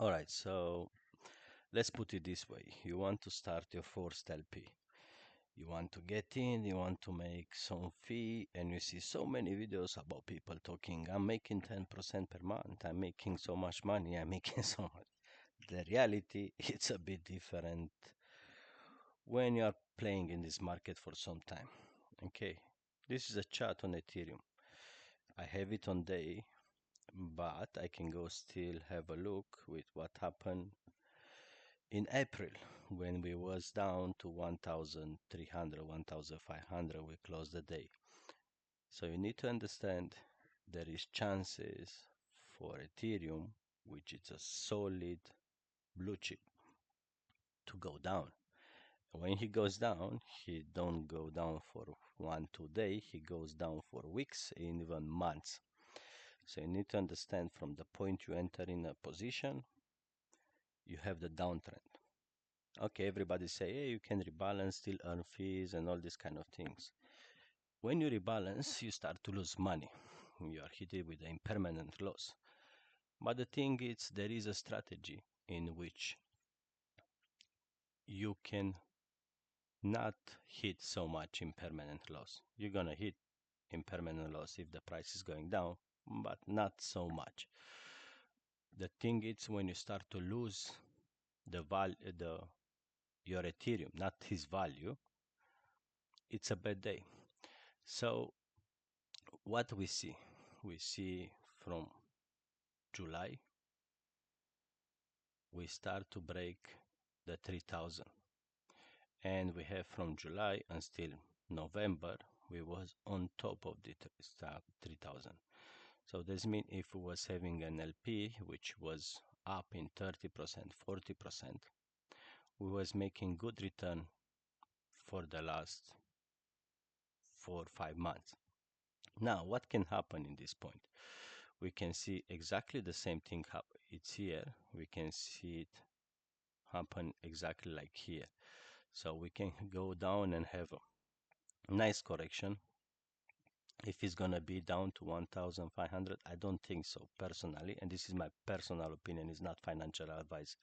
All right, so let's put it this way. You want to start your first LP. You want to get in, you want to make some fee, and you see so many videos about people talking, I'm making 10% per month, I'm making so much money, I'm making so much. The reality, it's a bit different when you are playing in this market for some time. Okay, this is a chart on Ethereum. I have it on day, but I can go still have a look with what happened in April when we was down to 1,300, 1,500. We closed the day. So you need to understand there is chances for Ethereum, which is a solid blue chip, to go down. When he goes down, he don't go down for 1, 2 days. He goes down for weeks, even months. So you need to understand from the point you enter in a position, you have the downtrend. Okay, everybody say, hey, you can rebalance, still earn fees and all these kind of things. When you rebalance, you start to lose money. You are hit with an impermanent loss. But the thing is, there is a strategy in which you can not hit so much impermanent loss. You're gonna hit impermanent loss if the price is going down, but not so much. The thing is when you start to lose the value, your Ethereum, not his value, it's a bad day. So what we see from July, we start to break the 3000, and we have from July until November, we was on top of the 3000. So this means if we was having an LP which was up in 30%, 40%, we was making good return for the last 4 or 5 months. Now, what can happen in this point? We can see exactly the same thing happen. It's here. We can see it happen exactly like here. So we can go down and have a nice correction. If it's gonna be down to 1,500, I don't think so personally, and this is my personal opinion. It's not financial advice,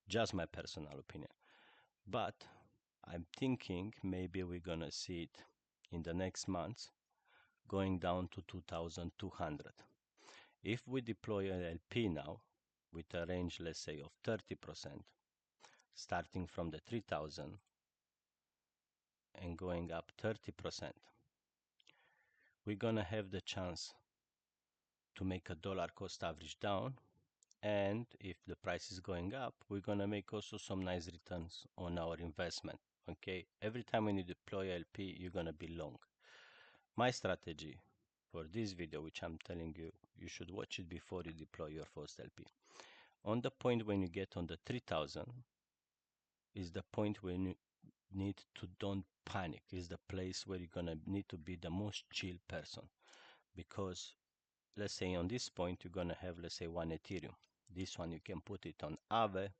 just my personal opinion. But I'm thinking maybe we're gonna see it in the next months going down to 2,200. If we deploy an LP now with a range, let's say, of 30%, starting from the 3,000 and going up 30%, we're gonna have the chance to make a dollar cost average down. And if the price is going up, we're gonna make also some nice returns on our investment. Okay, every time when you deploy LP, you're gonna be long. My strategy for this video, which I'm telling you, you should watch it before you deploy your first LP. On the point when you get on the 3000 is the point when you need to don't panic. Is the place where you're gonna need to be the most chill person, because let's say on this point you're gonna have, let's say, 1 Ethereum. This one you can put it on Aave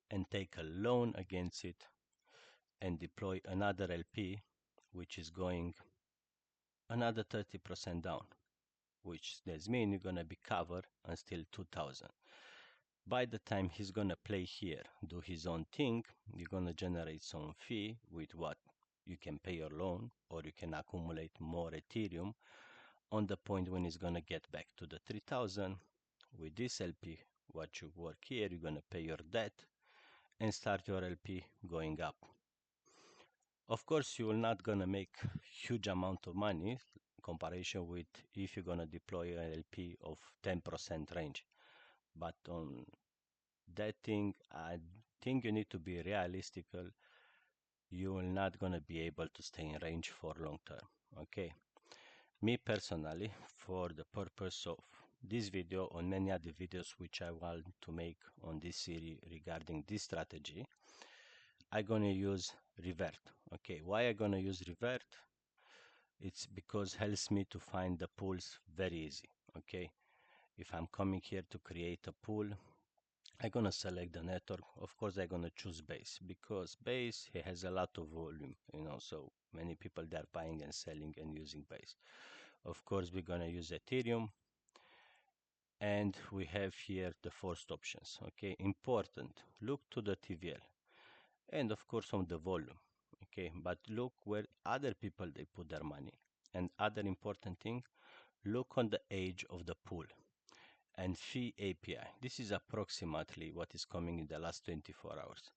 and take a loan against it and deploy another LP which is going another 30% down, which does mean you're gonna be covered until 2000. By the time he's gonna play here, do his own thing, you're gonna generate some fee with what you can pay your loan, or you can accumulate more Ethereum. On the point when he's gonna get back to the 3000, with this LP, what you work here, you're gonna pay your debt and start your LP going up. Of course, you will not gonna make huge amount of money comparison with if you're gonna deploy an LP of 10% range. But on that thing, I think you need to be realistic. You will not gonna be able to stay in range for long term. Okay. Me personally, for the purpose of this video or many other videos which I want to make on this series regarding this strategy, I'm gonna use revert. Okay, why I'm gonna use revert? It's because helps me to find the pools very easy. Okay, if I'm coming here to create a pool, I'm gonna select the network. Of course, I'm gonna choose base because base he has a lot of volume, so many people they are buying and selling and using base. Of course, we're gonna use Ethereum. And we have here the first options. Okay, important, look to the TVL and of course on the volume. Okay, but look where other people they put their money. And other important thing, look on the age of the pool and fee API. This is approximately what is coming in the last 24 hours.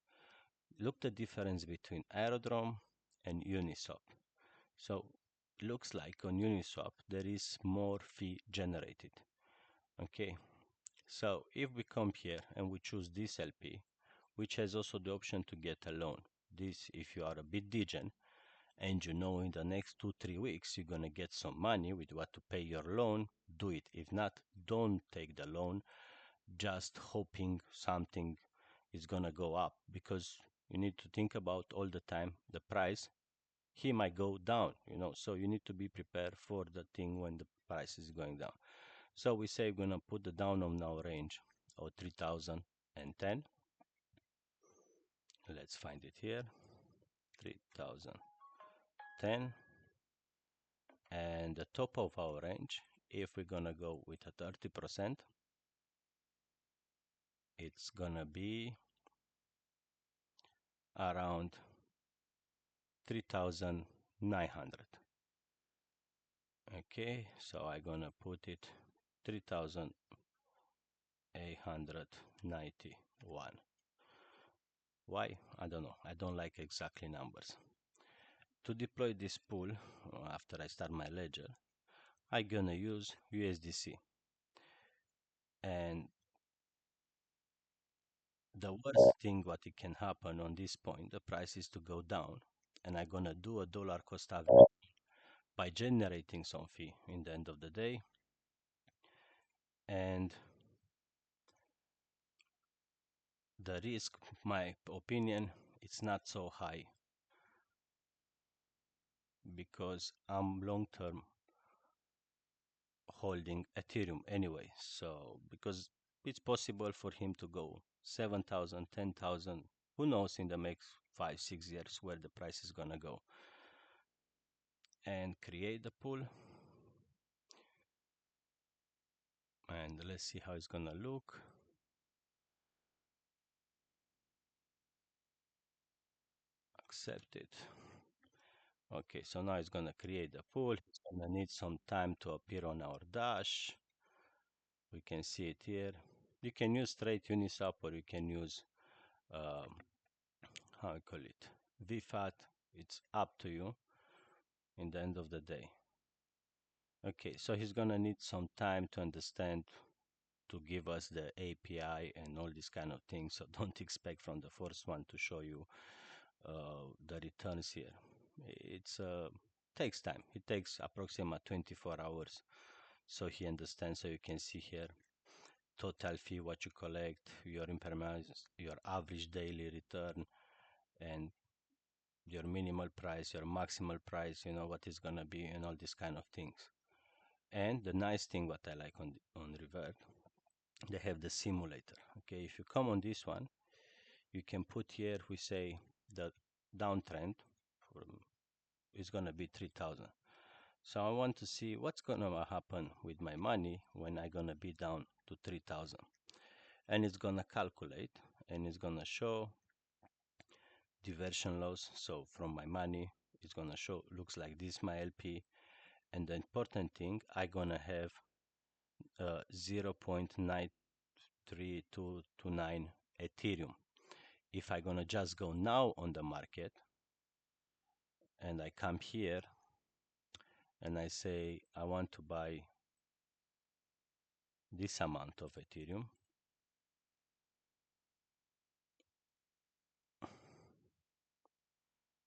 Look the difference between Aerodrome and Uniswap. So looks like on Uniswap there is more fee generated. Okay, so if we come here and we choose this LP, which has also the option to get a loan. This if you are a bit degen and you know in the next 2-3 weeks you're gonna get some money with what to pay your loan, do it. If not, don't take the loan just hoping something is gonna go up, because you need to think about all the time the price, he might go down, so you need to be prepared for the thing when the price is going down. So we say we're gonna put the down on our range of 3010. Let's find it here, 3010. And the top of our range, if we're gonna go with a 30%, it's gonna be around 3900. Okay, so I'm gonna put it 3891. Why? I don't know. I don't like exactly numbers. To deploy this pool, after I start my ledger, I'm gonna use USDC. And the worst thing what it can happen on this point, the price is to go down, and I'm gonna do a dollar cost average by generating some fee in the end of the day. And the risk, my opinion, it's not so high because I'm long-term holding Ethereum anyway. So because it's possible for him to go 7,000, 10,000, who knows in the next 5-6 years where the price is gonna go. And create the pool. And let's see how it's gonna look. Accept it. Okay, so now it's gonna create the pool. It's gonna need some time to appear on our dash. We can see it here. You can use straight Uniswap or you can use how I call it, VFAT. It's up to you in the end of the day. Okay, so he's gonna need some time to understand, to give us the API and all these kind of things. So don't expect from the first one to show you the returns here. It's takes time. It takes approximately 24 hours. So he understands. So you can see here total fee, what you collect, your impermanence, your average daily return, and your minimal price, your maximal price, what is gonna be, and all these kind of things. And the nice thing what I like on Revert, they have the simulator. Okay, if you come on this one, you can put here, we say the downtrend is gonna be 3000. So I want to see what's gonna happen with my money when I'm gonna be down to 3000. And it's gonna calculate and it's gonna show diversion loss. So from my money, it's gonna show, looks like this, my LP. And the important thing, I'm gonna have 0.93229 Ethereum. If I'm gonna just go now on the market and I come here and I say I want to buy this amount of Ethereum,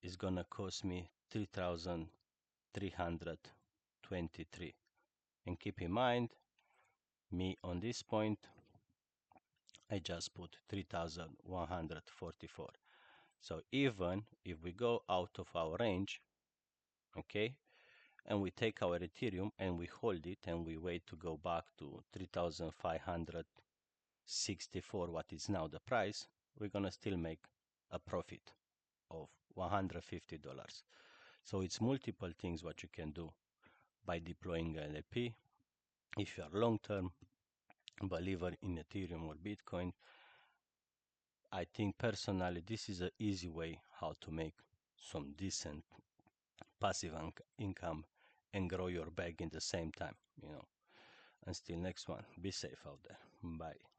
it's gonna cost me 3,323. And keep in mind, me on this point, I just put 3,144. So even if we go out of our range, okay, and we take our Ethereum and we hold it and we wait to go back to 3,564, what is now the price, we're gonna still make a profit of $150. So it's multiple things what you can do by deploying an LP. If you are long term, believer in Ethereum or Bitcoin, I think personally this is an easy way how to make some decent passive income and grow your bag in the same time. Until next one, be safe out there. Bye.